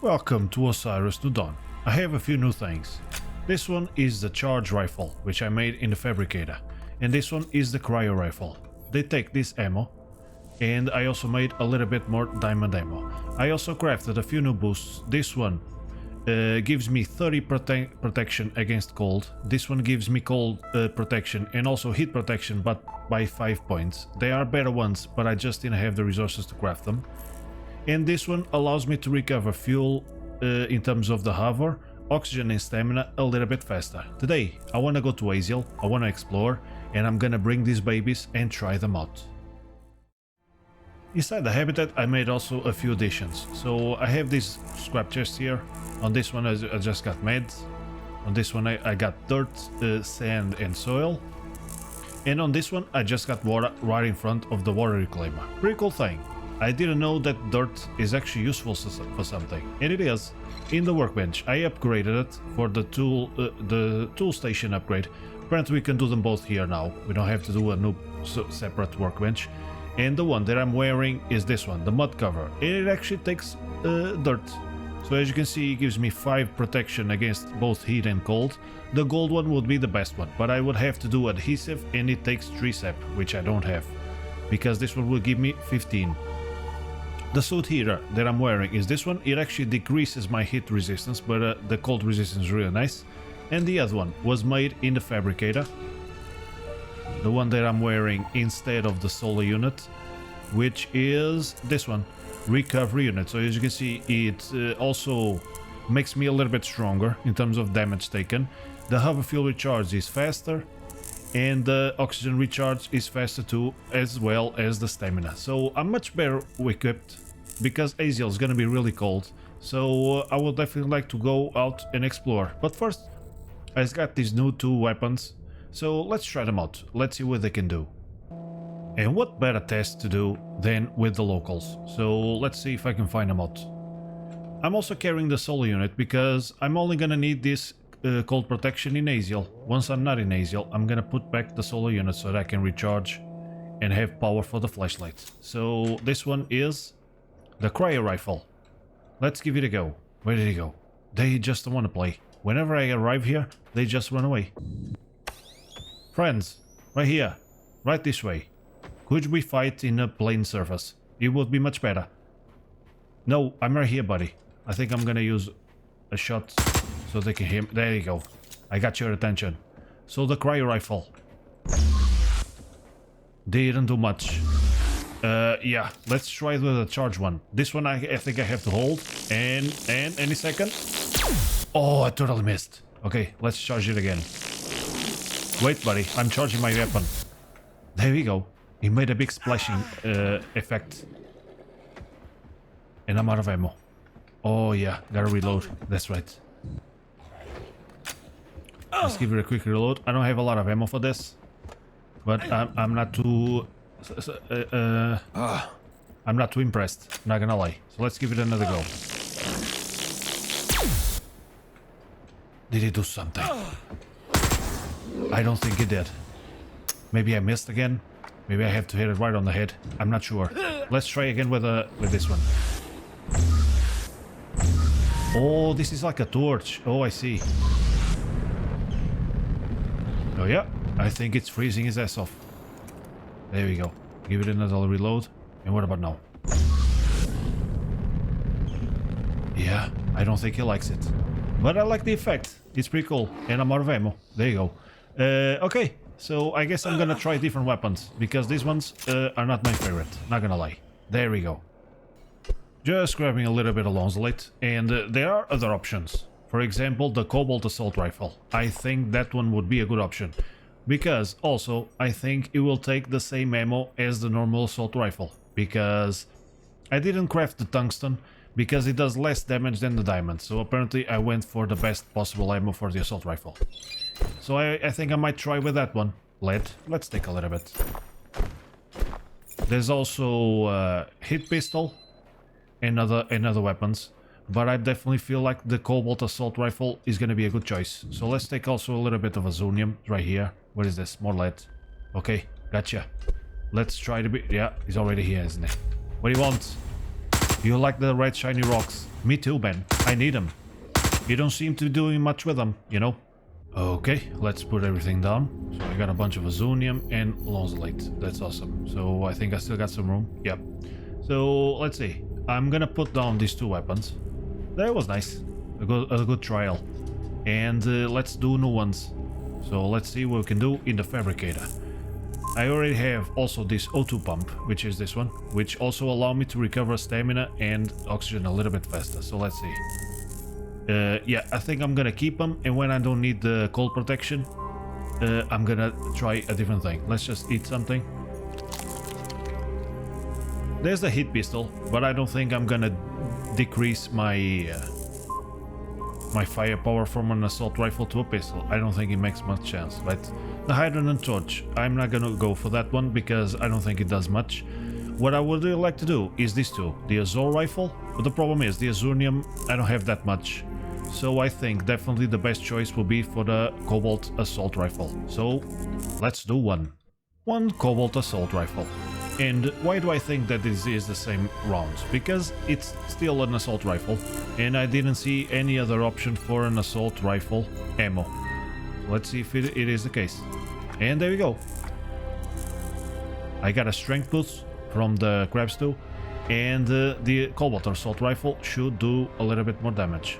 Welcome to Osiris New Dawn. I have a few new things. This one is the charge rifle, which I made in the fabricator, and this one is the cryo rifle. They take this ammo, and I also made a little bit more diamond ammo. I also crafted a few new boosts. This one gives me 30 protection against cold. This one gives me cold protection and also heat protection, but by 5 points. They are better ones, but I just didn't have the resources to craft them. And this one allows me to recover fuel in terms of the hover, oxygen and stamina a little bit faster. Today I want to go to Aziel, I want to explore, and I'm gonna bring these babies and try them out. Inside the habitat I made also a few additions. So I have this scrap chest here. On this one I just got meds. On this one I got dirt, sand and soil. And on this one I just got water right in front of the water reclaimer. Pretty cool thing. I didn't know that dirt is actually useful for something, and it is. In the workbench I upgraded it for the tool station upgrade. Apparently we can do them both here now. We don't have to do a new separate workbench. And the one that I'm wearing is this one, the mud cover. It actually takes dirt. So as you can see, it gives me 5 protection against both heat and cold. The gold one would be the best one, but I would have to do adhesive, and it takes 3 sap, which I don't have, because this one will give me 15. The suit heater that I'm wearing is this one. It actually decreases my heat resistance, but the cold resistance is really nice. And the other one was made in the fabricator. The one that I'm wearing instead of the solar unit, which is this one, recovery unit. So as you can see, it also makes me a little bit stronger in terms of damage taken. The hover fuel recharge is faster, and the oxygen recharge is faster too, as well as the stamina. So I'm much better equipped, because Aziel is gonna be really cold. So I would definitely like to go out and explore. But first, I got these new 2 weapons. So let's try them out. Let's see what they can do. And what better test to do than with the locals. So let's see if I can find them out. I'm also carrying the solar unit because I'm only gonna need this cold protection in Aziel. Once I'm not in Aziel, I'm gonna put back the solar unit so that I can recharge and have power for the flashlight. So this one is the cryo rifle. Let's give it a go. Where did he go? They just don't want to play. Whenever I arrive here, they just run away. Friends, right here, right this way. Could we fight in a plain surface? It would be much better. No, I'm right here, buddy. I think I'm gonna use a shot so they can hear me. There you go. I got your attention. So the cryo rifle. Didn't do much. Yeah, let's try with the charge one. This one I think I have to hold. And any second. Oh, I totally missed. Okay, let's charge it again. Wait, buddy, I'm charging my weapon. There we go. It made a big splashing effect. And I'm out of ammo. Oh yeah, gotta reload. That's right. Let's give it a quick reload. I don't have a lot of ammo for this, but I'm not too I'm not too impressed, not gonna lie. So let's give it another go. Did he do something? I don't think he did. Maybe I missed again. Maybe I have to hit it right on the head. I'm not sure. Let's try again with this one. Oh, this is like a torch. Oh, I see. Oh yeah, I think it's freezing his ass off. There we go. Give it another reload. And what about now? Yeah, I don't think he likes it. But I like the effect. It's pretty cool. And I'm out of ammo. There you go. Okay, so I guess I'm gonna try different weapons, because these ones are not my favorite. Not gonna lie. There we go. Just grabbing a little bit of Lonslate. And there are other options. For example, the Cobalt Assault Rifle. I think that one would be a good option. Because also, I think it will take the same ammo as the normal assault rifle. Because I didn't craft the tungsten, because it does less damage than the diamond. So apparently I went for the best possible ammo for the assault rifle. So I think I might try with that one. Let's take a little bit. There's also hit pistol and other weapons. But I definitely feel like the Cobalt Assault Rifle is going to be a good choice. So let's take also a little bit of Azonium right here. What is this? More lead. Okay, gotcha. Let's try to be... Yeah, he's already here, isn't he? What do you want? You like the red shiny rocks? Me too, man. I need them. You don't seem to be doing much with them, you know? Okay, let's put everything down. So I got a bunch of azonium and lonzolite. That's awesome. So I think I still got some room. Yep. So let's see. I'm gonna put down these 2 weapons. That was nice. A good trial. And let's do new ones. So let's see what we can do in the fabricator. I already have also this O2 pump, which is this one, which also allow me to recover stamina and oxygen a little bit faster. So let's see. Yeah, I think I'm gonna keep them, and when I don't need the cold protection, I'm gonna try a different thing. Let's just eat something. There's the heat pistol, but I don't think I'm gonna decrease my my firepower from an assault rifle to a pistol. I don't think it makes much sense. But the hydrogen torch, I'm not gonna go for that one because I don't think it does much. What I would really like to do is these 2, the Azle rifle, but the problem is the azonium, I don't have that much. So I think definitely the best choice will be for the cobalt assault rifle. So let's do one cobalt assault rifle. And why do I think that this is the same rounds? Because it's still an assault rifle, and I didn't see any other option for an assault rifle ammo. Let's see if it is the case. And there we go. I got a strength boost from the crab stew, and the cobalt assault rifle should do a little bit more damage.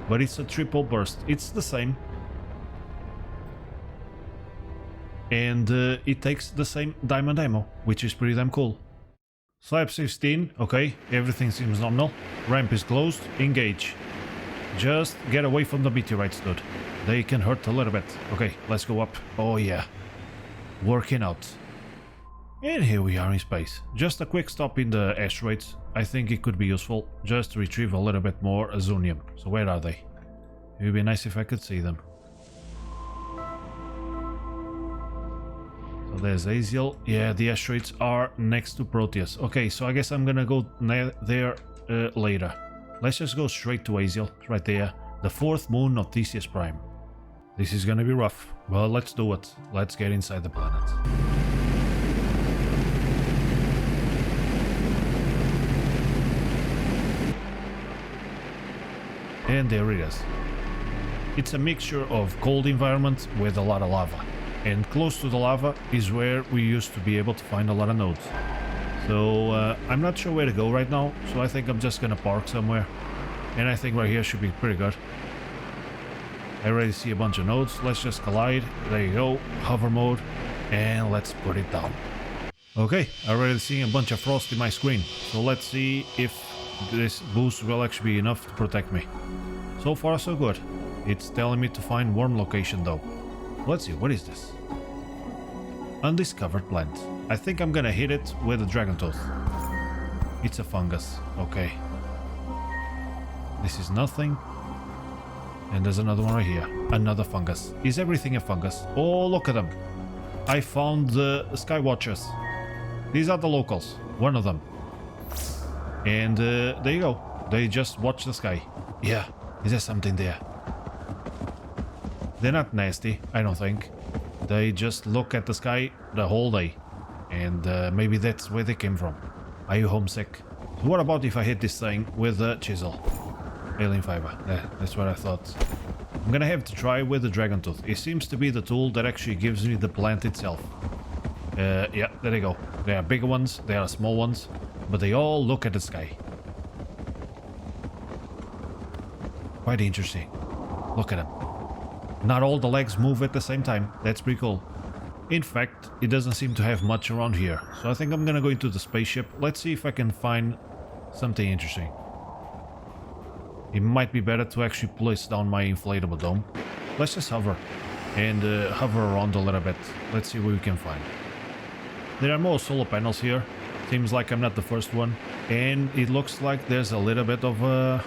But it's a triple burst. It's the same. And it takes the same diamond ammo, which is pretty damn cool. Slab 16, okay, everything seems nominal. Ramp is closed, engage. Just get away from the meteorites, dude. They can hurt a little bit. Okay, let's go up. Oh yeah, working out. And here we are in space. Just a quick stop in the asteroids. I think it could be useful just to retrieve a little bit more azonium. So where are they? It would be nice if I could see them. So there's Aziel. Yeah, the asteroids are next to Proteus. Okay, so I guess I'm gonna go there later. Let's just go straight to Aziel. It's right there. The 4th moon of Theseus Prime. This is gonna be rough. Well, let's do it. Let's get inside the planet. And there it is. It's a mixture of cold environment with a lot of lava. And close to the lava is where we used to be able to find a lot of nodes. So I'm not sure where to go right now, so I think I'm just gonna park somewhere. And I think right here should be pretty good. I already see a bunch of nodes. Let's just collide. There you go. Hover mode. And let's put it down. Okay, I already see a bunch of frost in my screen. So let's see if this boost will actually be enough to protect me. So far so good. It's telling me to find warm location though. Let's see, what is this? Undiscovered plant. I think I'm gonna hit it with a dragon tooth. It's a fungus. Okay. This is nothing. And there's another one right here. Another fungus. Is everything a fungus? Oh, look at them. I found the Sky Watchers. These are the locals. One of them. And there you go. They just watch the sky. Yeah, is there something there? They're not nasty, I don't think. They just look at the sky the whole day. And maybe that's where they came from. Are you homesick? So what about if I hit this thing with a chisel? Alien fiber. That's what I thought. I'm gonna have to try with the dragon tooth. It seems to be the tool that actually gives me the plant itself. Yeah, there they go. There are bigger ones, there are small ones, but they all look at the sky. Quite interesting. Look at them. Not all the legs move at the same time. That's pretty cool. In fact, it doesn't seem to have much around here. So I think I'm gonna go into the spaceship. Let's see if I can find something interesting. It might be better to actually place down my inflatable dome. Let's just hover. And hover around a little bit. Let's see what we can find. There are more solar panels here. Seems like I'm not the first one. And it looks like there's a little bit of a...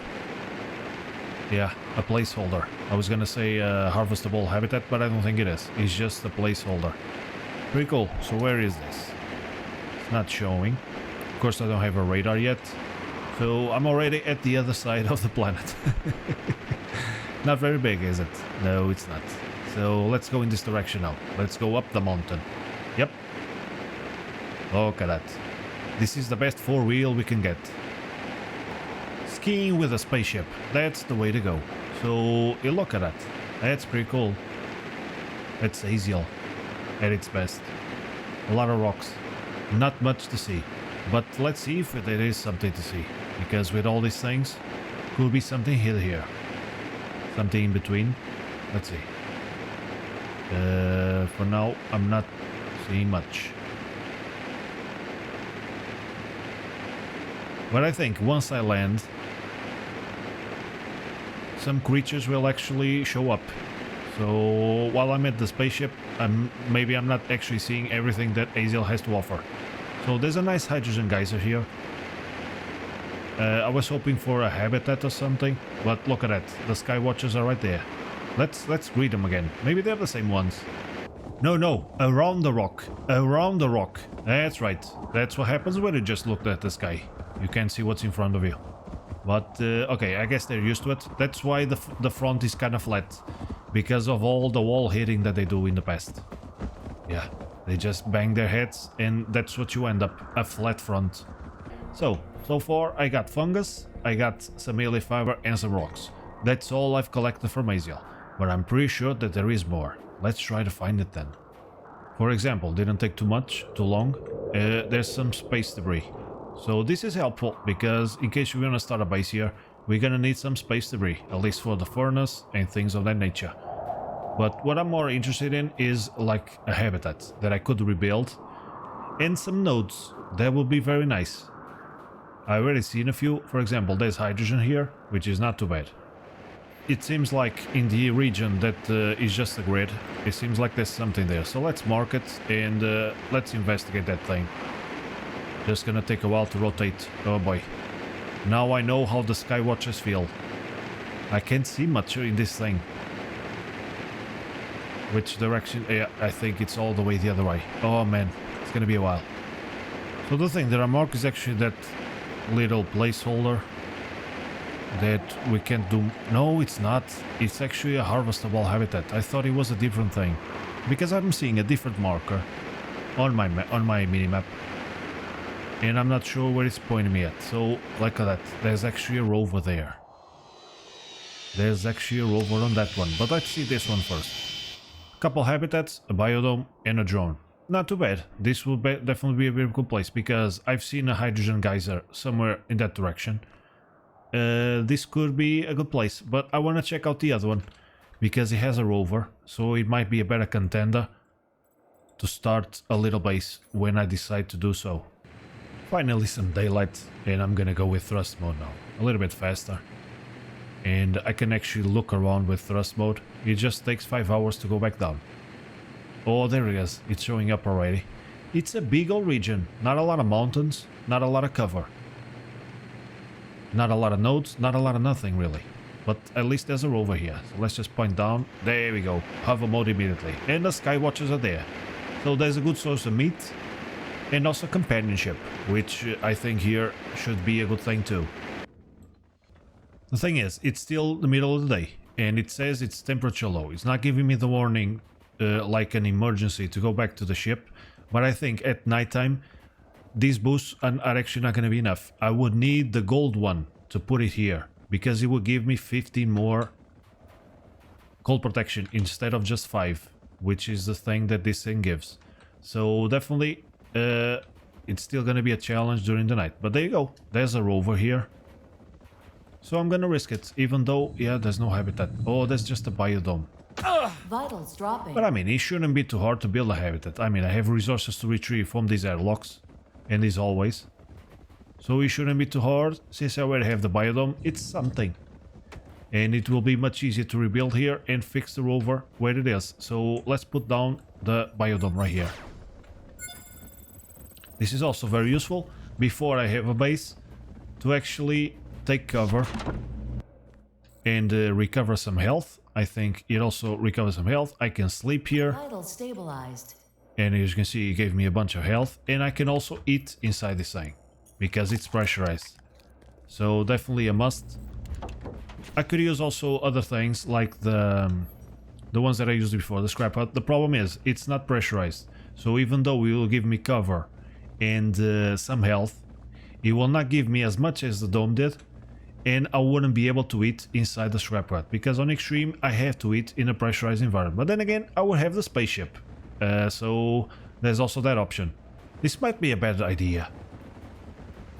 yeah, a placeholder. I was gonna say harvestable habitat, but I don't think it is. It's just a placeholder. Pretty cool. So where is this? It's not showing. Of course, I don't have a radar yet. So I'm already at the other side of the planet. Not very big, is it? No, it's not. So let's go in this direction now. Let's go up the mountain. Yep. Look at that. This is the best 4-wheel we can get. skiing with a spaceship. That's the way to go. So you look at that. That's pretty cool. It's Aziel at its best. A lot of rocks. Not much to see. But let's see if there is something to see. Because with all these things, could be something here. Something in between. Let's see. For now, I'm not seeing much. But I think once I land, some creatures will actually show up. So while I'm at the spaceship, maybe I'm not actually seeing everything that Aziel has to offer. So there's a nice hydrogen geyser here. I was hoping for a habitat or something, but look at that. The sky watchers are right there. Let's greet them again. Maybe they're the same ones. No, around the rock. Around the rock. That's right. That's what happens when you just look at the sky. You can't see what's in front of you. But, okay, I guess they're used to it. That's why the front is kind of flat. Because of all the wall hitting that they do in the past. Yeah, they just bang their heads and that's what you end up. A flat front. So far I got fungus, I got some melee fiber and some rocks. That's all I've collected from Aziel. But I'm pretty sure that there is more. Let's try to find it then. For example, didn't take too long. There's some space debris. So this is helpful because in case we're gonna start a base here, we're gonna need some space debris, at least for the furnace and things of that nature. But what I'm more interested in is like a habitat that I could rebuild and some nodes. That would be very nice. I already seen a few. For example, there's hydrogen here, which is not too bad. It seems like in the region that is just a grid, it seems like there's something there. So let's mark it and let's investigate that thing. Just gonna take a while to rotate. Oh boy. Now I know how the sky watchers feel. I can't see much in this thing. Which direction? Yeah, I think it's all the way the other way. Oh man, it's gonna be a while. So the thing that I mark is actually that little placeholder that we can't do. No, it's not. It's actually a harvestable habitat. I thought it was a different thing because I'm seeing a different marker on my minimap, and I'm not sure where it's pointing me at. So like that, there's actually a rover there. There's actually a rover on that one, but let's see this one first. Couple habitats, a biodome, and a drone. Not too bad. This will definitely be a very good place because I've seen a hydrogen geyser somewhere in that direction. This could be a good place, but I want to check out the other one because it has a rover, so it might be a better contender to start a little base when I decide to do so. Finally some daylight, and I'm gonna go with thrust mode now. A little bit faster. And I can actually look around with thrust mode. It just takes 5 hours to go back down. Oh, there it is. It's showing up already. It's a big old region. Not a lot of mountains, not a lot of cover. Not a lot of nodes, not a lot of nothing really. But at least there's a rover here. So let's just point down. There we go. Hover mode immediately. And the sky watchers are there. So there's a good source of meat. And also companionship, which I think here should be a good thing too. The thing is, it's still the middle of the day. And it says it's temperature low. It's not giving me the warning like an emergency to go back to the ship. But I think at nighttime, these boosts are actually not going to be enough. I would need the gold one to put it here, because it would give me 15 more cold protection instead of just 5, which is the thing that this thing gives. So definitely it's still going to be a challenge during the night. But there you go. There's a rover here. So I'm going to risk it, even though, yeah, there's no habitat. Oh, that's just a biodome. Vitals dropping. But I mean, it shouldn't be too hard to build a habitat. I mean, I have resources to retrieve from these airlocks. And these always. So it shouldn't be too hard. Since I already have the biodome, it's something. And it will be much easier to rebuild here and fix the rover where it is. So let's put down the biodome right here. This is also very useful before I have a base to actually take cover and recover some health. I think it also recovers some health. I can sleep here. Vitals stabilized. And as you can see, it gave me a bunch of health. And I can also eat inside this thing, because it's pressurized. So definitely a must. I could use also other things like the ones that I used before, the scrap hut. The problem is, it's not pressurized. So even though it will give me cover and some health, it will not give me as much as the dome did. and I wouldn't be able to eat inside the scrapyard, because on extreme I have to eat in a pressurized environment. But then again, I would have the spaceship, so there's also that option. This might be a bad idea,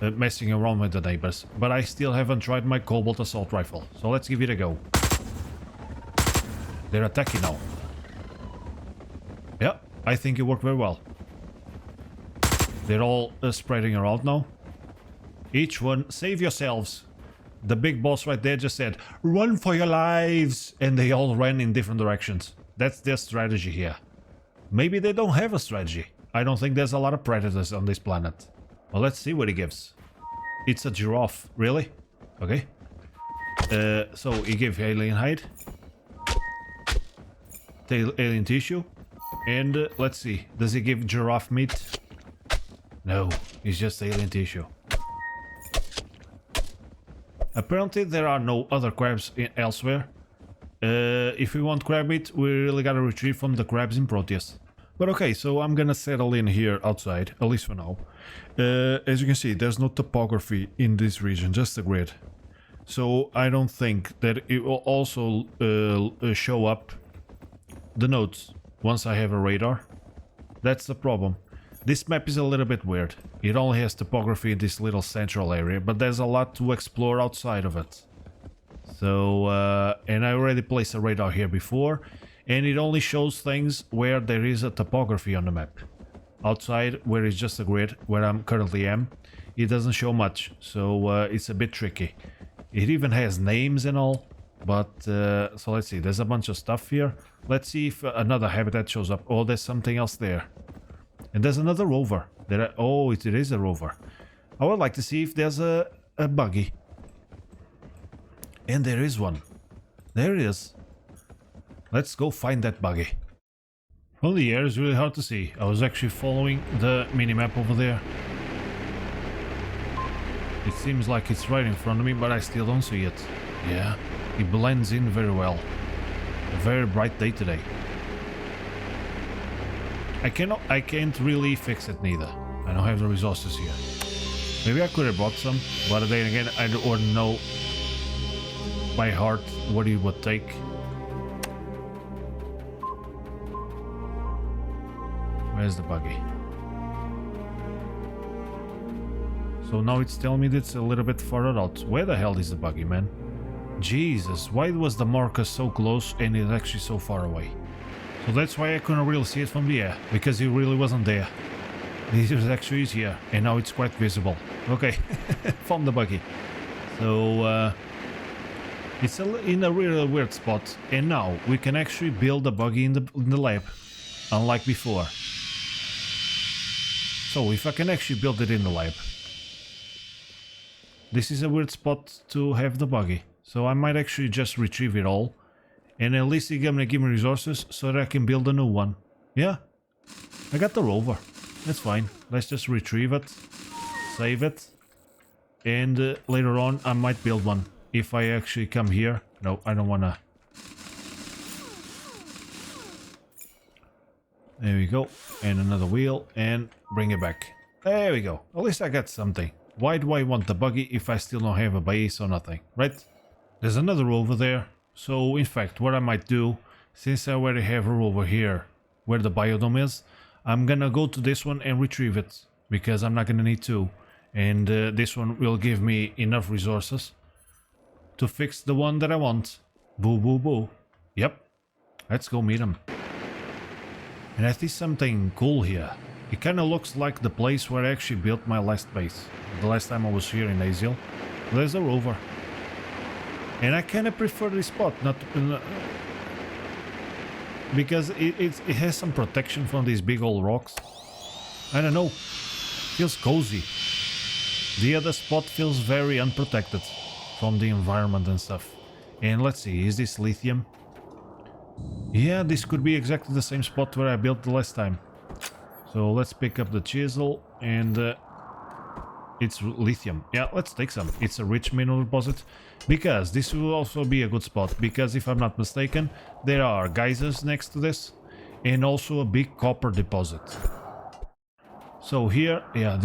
messing around with the neighbors, but I still haven't tried my Cobalt assault rifle, so let's give it a go. They're attacking now. Yeah, I think it worked very well. They're all spreading around now. Each one, save yourselves. The big boss right there just said, run for your lives! And they all ran in different directions. That's their strategy here. Maybe they don't have a strategy. I don't think there's a lot of predators on this planet. Well, let's see what he gives. It's a giraffe. Really? Okay. So he gave alien hide. Alien tissue. And let's see. Does he give giraffe meat? No, it's just alien tissue. Apparently there are no other crabs elsewhere. If we want crab meat, we really gotta retrieve from the crabs in Proteus. But okay, so I'm gonna settle in here outside, at least for now. As you can see, there's no topography in this region, just a grid. So I don't think that it will also show up the nodes once I have a radar. That's the problem. This map is a little bit weird. It only has topography in this little central area, but there's a lot to explore outside of it. So, and I already placed a radar here before, and it only shows things where there is a topography on the map. Outside, where it's just a grid, where I'm currently am, it doesn't show much, so it's a bit tricky. It even has names and all, but, so let's see, there's a bunch of stuff here. Let's see if another habitat shows up. Oh, there's something else there. And there's another rover. Oh, it is a rover. I would like to see if there's a buggy. And there is one. There it is. Let's go find that buggy. From the air is really hard to see. I was actually following the minimap over there. It seems like it's right in front of me, but I still don't see it. Yeah, it blends in very well. A very bright day today. I can't really fix it neither. I don't have the resources here. Maybe I could have bought some, but then again, I don't know by heart what it would take. Where's the buggy? So now it's telling me that it's a little bit further out. Where the hell is the buggy, man? Jesus, why was the marker so close and it's actually so far away? So that's why I couldn't really see it from the air, because it really wasn't there. It was actually here, and now it's quite visible. Okay, found the buggy. So, it's in a really weird spot, and now we can actually build a buggy in the lab, unlike before. So, if I can actually build it in the lab. This is a weird spot to have the buggy, so I might actually just retrieve it all. And at least it's gonna give me resources so that I can build a new one. Yeah, I got the rover. That's fine. Let's just retrieve it, save it, and later on I might build one. If I actually come here. No, I don't wanna. There we go. And another wheel, and bring it back. There we go. At least I got something. Why do I want the buggy if I still don't have a base or nothing, right? There's another rover there. So, in fact, what I might do, since I already have a rover here, where the biodome is, I'm gonna go to this one and retrieve it, because I'm not gonna need two. And this one will give me enough resources to fix the one that I want. Boo, boo, boo. Yep. Let's go meet him. And I see something cool here. It kinda looks like the place where I actually built my last base. The last time I was here in Aziel. There's a rover. And I kind of prefer this spot, not because it has some protection from these big old rocks. I don't know, feels cozy. The other spot feels very unprotected from the environment and stuff. And let's see, is this lithium? Yeah, this could be exactly the same spot where I built the last time. So let's pick up the chisel and it's lithium. Yeah, let's take some. It's a rich mineral deposit. Because this will also be a good spot. Because if I'm not mistaken, there are geysers next to this. And also a big copper deposit. So here, yeah,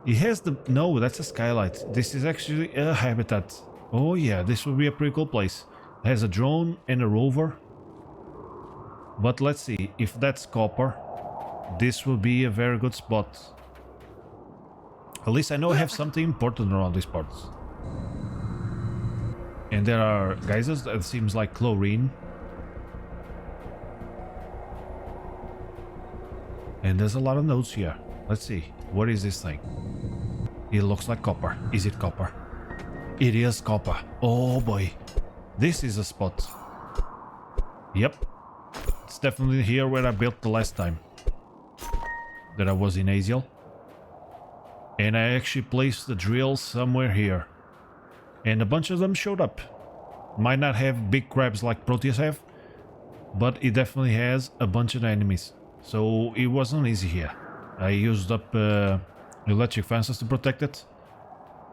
He has the... No, that's a skylight. This is actually a habitat. Oh yeah, this will be a pretty cool place. It has a drone and a rover. But let's see, if that's copper, this will be a very good spot. At least I know I have something important around these parts. And there are geysers, that seems like chlorine. And there's a lot of nodes here. Let's see, what is this thing? It looks like copper. Is it copper? It is copper. Oh boy. This is a spot. Yep. It's definitely here where I built the last time that I was in Aziel. And I actually placed the drill somewhere here. And a bunch of them showed up. Might not have big crabs like Proteus have, but it definitely has a bunch of enemies. So it wasn't easy here. I used up electric fences to protect it.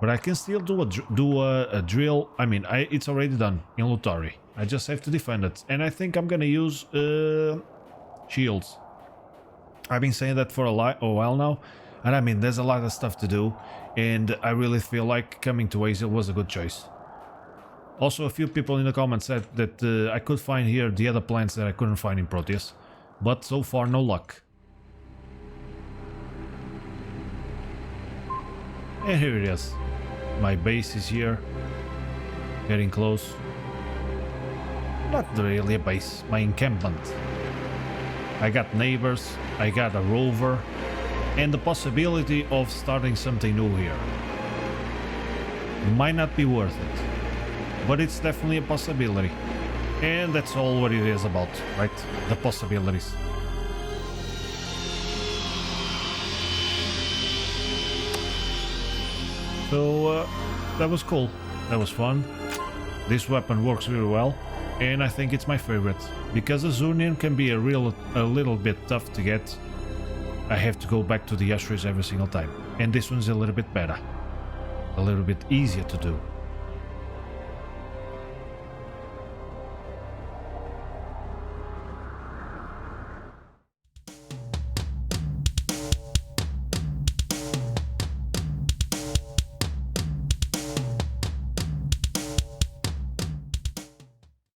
But I can still do a drill. I mean, it's already done in Lutari. I just have to defend it. And I think I'm gonna use shields. I've been saying that for a while now. And I mean, there's a lot of stuff to do. And I really feel like coming to Aziel was a good choice. Also, a few people in the comments said that I could find here the other plants that I couldn't find in Proteus. But so far, no luck. And here it is. My base is here. Getting close. Not really a base, my encampment. I got neighbors, I got a rover, and the possibility of starting something new here. Might not be worth it, but it's definitely a possibility. And that's all what it is about, right? The possibilities. So that was cool, that was fun. This weapon works really well, and I think it's my favorite. Because Azurian can be a little bit tough to get, I have to go back to the Ashrays every single time. And this one's a little bit better. A little bit easier to do.